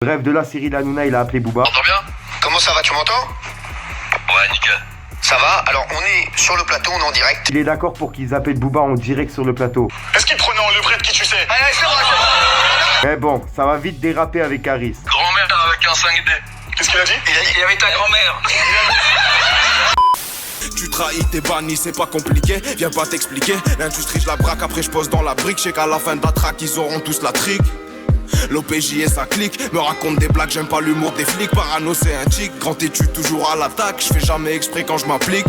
Bref, de là, Cyril Hanouna, il a appelé Booba. T'entends bien? Comment ça va, tu m'entends? Ouais, nickel. Ça va? Alors, on est sur le plateau, on est en direct. Il est d'accord pour qu'ils appellent Booba en direct sur le plateau. Est-ce qu'il prenait en levrette qui tu sais? Allez, c'est bon. Mais bon, ça va vite déraper avec Harris. Grand-mère avec un 5D. Qu'est-ce qu'il a dit? Il y avait ta grand-mère. Tu trahis, t'es banni, c'est pas compliqué. Viens pas t'expliquer. L'industrie, je la braque, après je pose dans la brique. J'sais qu'à la fin de la track, ils auront tous la trique. L'OPJ et sa clique me raconte des blagues, j'aime pas l'humour des flics. Parano c'est un tic, grand étude toujours à l'attaque. Je fais jamais exprès quand je m'applique.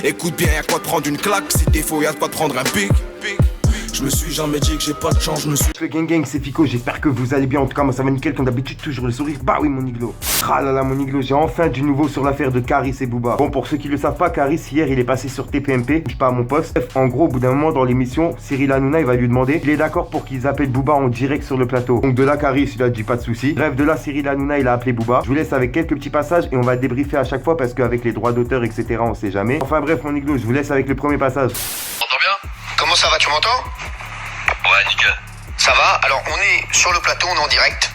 Écoute bien, y'a quoi de prendre une claque. Si t'es faux, y'a de quoi de prendre un pic. Je me suis jamais dit que j'ai pas de chance, je me suis... Le gang, c'est Fico, j'espère que vous allez bien. En tout cas, moi ça va nickel, comme d'habitude, toujours le sourire. Bah oui, mon iglo. Ah là là, mon iglo, j'ai enfin du nouveau sur l'affaire de Caris et Booba. Bon, pour ceux qui le savent pas, Caris, hier, il est passé sur TPMP, je pas à mon poste. Bref, en gros, au bout d'un moment dans l'émission, Cyril Hanouna, il va lui demander, il est d'accord pour qu'ils appellent Booba en direct sur le plateau. Donc de là, Caris, il a dit pas de soucis. Bref, de là, Cyril Hanouna, il a appelé Booba. Je vous laisse avec quelques petits passages et on va débriefer à chaque fois parce qu'avec les droits d'auteur, etc., on sait jamais. Enfin bref, mon iglo, je vous laisse avec le premier passage. T'entends bien? Comment ça va, tu m'entends? Ouais, nickel. Ça va? Alors, on est sur le plateau, on est en direct.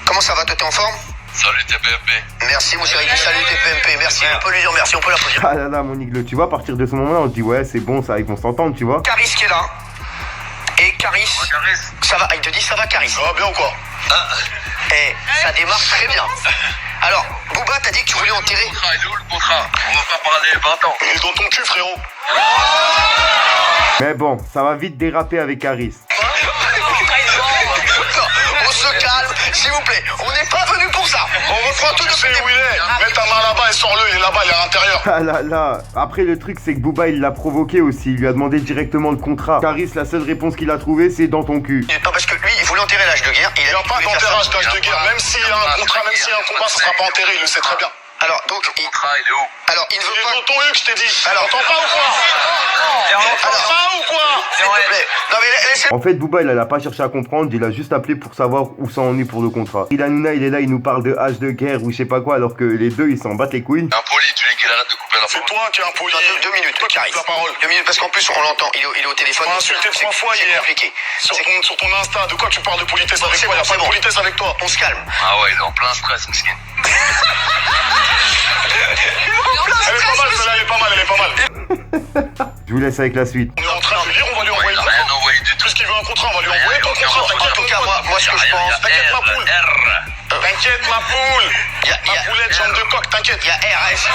Comment ça va, toi, t'es en forme? Salut TPMP. Merci, mon chéri. Salut, TPMP. Merci. On peut lui dire merci, on peut l'applaudir. Ah là là, mon iglo, tu vois, à partir de ce moment-là, on se dit, ouais, c'est bon, ça, ils vont s'entendre, tu vois. Caris qui est là. Et Caris. Caris. Ça va? Il te dit ça va, Caris? Ça va bien ou quoi? Eh, ça démarre très bien. Alors, Booba, t'as dit que tu voulais enterrer. Il est où le contrat? On va pas parler 20 ans. Il est dans ton cul, frérot. Mais bon, ça va vite déraper avec Harris. Non, on se calme, s'il vous plaît. On n'est pas venu pour ça. On reprend tout Tu de sais suite. où il est? Mets ta main là-bas et sors-le, il est là-bas, il est à l'intérieur. Ah là là. Après le truc c'est que Booba il l'a provoqué aussi, il lui a demandé directement le contrat. Caris, la seule réponse qu'il a trouvée c'est dans ton cul. Non, parce que lui, il voulait enterrer l'âge de guerre. Il n'y a pas d'enterrage d'âge de guerre, même s'il y a un contrat, même s'il y a un combat, ça sera pas enterré, il le sait très bien. Alors, donc, Le contrat, il est où? alors, il ne Il veut est pas. dans ton huc, je t'ai dit. Alors, T'entends pas ou quoi? T'entends pas ou quoi? S'il te plaît. Non, mais laissez. En fait Booba il a pas cherché à comprendre, il a juste appelé pour savoir où ça en est pour le contrat. Cyril Hanouna il est là, il nous parle de hache de guerre ou je sais pas quoi alors que les deux ils s'en battent les couilles. Impoli, tu dis qu'il arrête de couper la C'est parole. toi qui es impoli. Non, deux minutes, Toi qui Caris. coupes la parole. 2 minutes, parce qu'en plus, on l'entend. Il est au téléphone. Tu m'as insulté C'est- 3 fois c'est hier. compliqué. Sur ton Insta, de quoi tu parles de politesse avec c'est toi? bon, Y'a pas c'est de bon. politesse avec toi. On se calme. Ah ouais, il est en plein stress, mesquin. Elle est pas mal, celle-là, elle est pas mal, elle est pas mal. Je vous laisse avec la suite. On est en train de lui dire, on va lui envoyer Il a le rien contrat. envoyé du tout. Puisqu'il veut un contrat, on va lui envoyer ton contrat. T'inquiète, En tout cas, moi, ce que je pense. T'inquiète, ma poule. T'inquiète, ma poule. Il y a Ma poulette, jambe de coq, t'inquiète. RS.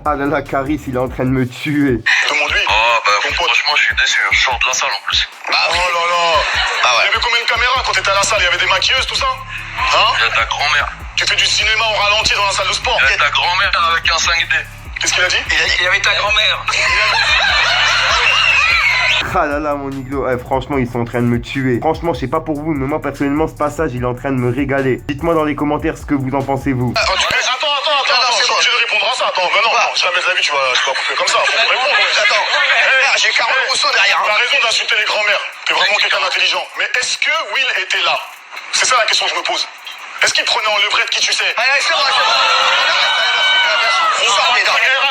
Ah là là, Caris il est en train de me tuer. Demande-lui. Oh, bah, Ton pote. franchement, je suis déçu. Je sors de la salle en plus. Bah Oh oui. là là. Ah Il y ouais. avait combien de caméras quand t'étais à la salle? Il y avait des maquilleuses, tout ça? Hein? Il y a ta grand-mère. Tu fais du cinéma au ralenti dans la salle de sport? Il y a ta grand-mère avec un 5D. Qu'est-ce qu'il a dit? Il y avait ta grand-mère. Ah là là mon iglo, franchement ils sont en train de me tuer. Franchement je sais pas pour vous mais moi personnellement ce passage il est en train de me régaler. Dites-moi dans les commentaires ce que vous en pensez vous. Attends, c'est je bon. suis obligé de répondre à ça. Attends, ben non, jamais de la vie tu vas couper comme ça. Faut me répondre. Attends. Merde, j'ai Carole Rousseau derrière. T'as raison d'insulter les grands-mères. T'es vraiment quelqu'un d'intelligent. Mais est-ce que Will était là? C'est ça la question que je me pose. Est-ce qu'il prenait en levrette qui tu sais? Allez, c'est bon, c'est bon. Vous sortez, non. Non.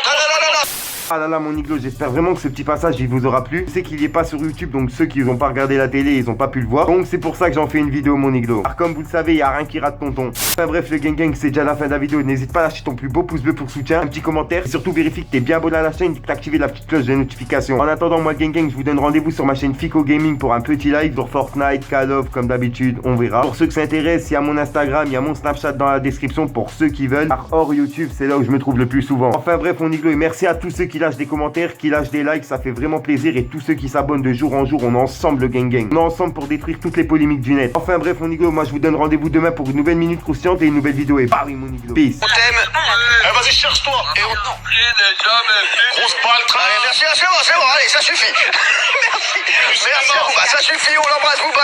Ah là là mon iglo, j'espère vraiment que ce petit passage il vous aura plu. Je sais qu'il y est pas sur YouTube donc ceux qui n'ont pas regardé la télé ils ont pas pu le voir. Donc c'est pour ça que j'en fais une vidéo mon iglo. Alors comme vous le savez il y a rien qui rate tonton. Enfin bref le gang c'est déjà la fin de la vidéo. N'hésite pas à lâcher ton plus beau pouce bleu pour soutien, un petit commentaire et surtout vérifie que t'es bien abonné à la chaîne et que t'as activé la petite cloche de notification. En attendant moi le gang je vous donne rendez-vous sur ma chaîne Fico Gaming pour un petit live sur Fortnite, Call of comme d'habitude on verra. Pour ceux qui s'intéressent il y a mon Instagram, il y a mon Snapchat dans la description pour ceux qui veulent. Par hors YouTube c'est là où je me trouve le plus souvent. Enfin bref mon iglo et merci à tous ceux qui lâchent des commentaires, qui lâchent des likes, ça fait vraiment plaisir et tous ceux qui s'abonnent de jour en jour, on est ensemble le gang. On est ensemble pour détruire toutes les polémiques du net. Enfin bref mon iglo, moi je vous donne rendez-vous demain pour une nouvelle minute croustillante et une nouvelle vidéo et bah oui mon iglo. Peace. On t'aime. Eh, vas-y, cherche-toi. Et on... Grosse balle, train. Allez, merci, c'est bon, allez, ça suffit. Merci, Booba, ça suffit, on l'embrasse, Booba.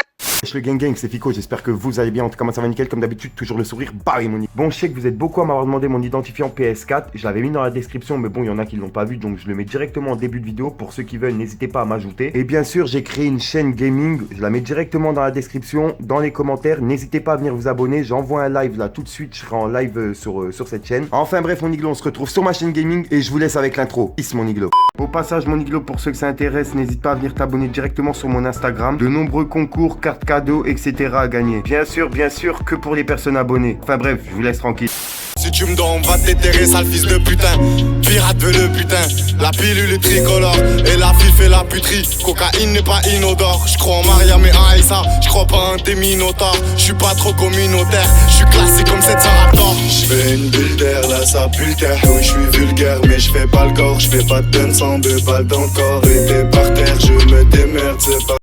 Le gang, c'est Fico, j'espère que vous allez bien. En tout cas, moi ça va nickel, comme d'habitude, toujours le sourire. Bah oui, mon. Bon, je sais que vous êtes beaucoup à m'avoir demandé mon identifiant PS4. Je l'avais mis dans la description, mais bon, il y en a qui l'ont pas vu, donc je le mets directement en début de vidéo. Pour ceux qui veulent, n'hésitez pas à m'ajouter. Et bien sûr, j'ai créé une chaîne gaming. Je la mets directement dans la description, dans les commentaires. N'hésitez pas à venir vous abonner. J'envoie un live là tout de suite. Je serai en live sur cette chaîne. Enfin bref, mon iglo, on se retrouve sur ma chaîne gaming et je vous laisse avec l'intro. Peace, mon iglo. Au passage, mon iglo, pour ceux que ça intéresse, n'hésite pas à venir t'abonner directement sur mon Instagram. De nombreux concours, cartes cadeaux, etc. à gagner. Bien sûr que pour les personnes abonnées. Enfin bref, je vous laisse tranquille. Si tu me donnes, on va t'éterrer, sale fils de putain. Pirate veut le butin, la pilule est tricolore. Et la fille fait la puterie, cocaïne n'est pas inodore. J'crois en Maria mais en Aïssa, j'crois pas en tes minotaures. J'suis pas trop communautaire, j'suis classé comme 700 raptors. J'fais une bulle d'air, là ça pue le terre. Oui j'suis vulgaire mais j'fais pas le corps. J'fais pas de gun sans 2 balles dans le corps. Et t'es par terre, je me démerde, c'est pas